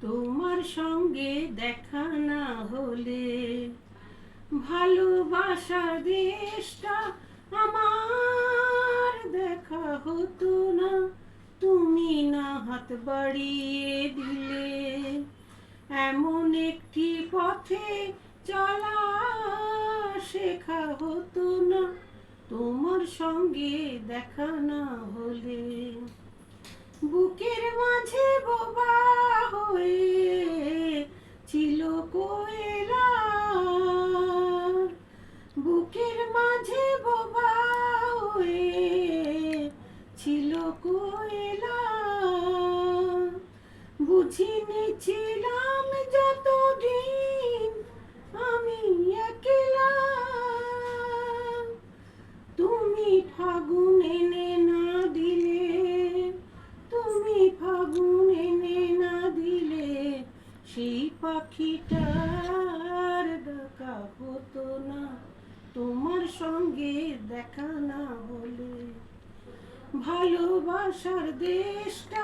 তোমার সঙ্গে দেখা না হলে ভালোবাসার দেশটা আমার দেখা হতো না। তুমি না হাত বাড়িয়ে দিলে এমন একটি পথে চলা শেখা হতো না। তোমার সঙ্গে দেখা না হলে বুকের মাঝে বোবা হয়ে ছিল কোয়েলা, বুকের মাঝে বোবা হয়ে ছিল কোয়েলা। বুঝিনি ছিলাম যতদিন আমি একলা, তুমি ফাগুন এনে না দিলে, তুমি ফাগুন এনে না দিলে সেই পাখিটার ডাকা হতো না। তোমার সঙ্গে দেখা না হলে ভালোবাসার দেশটা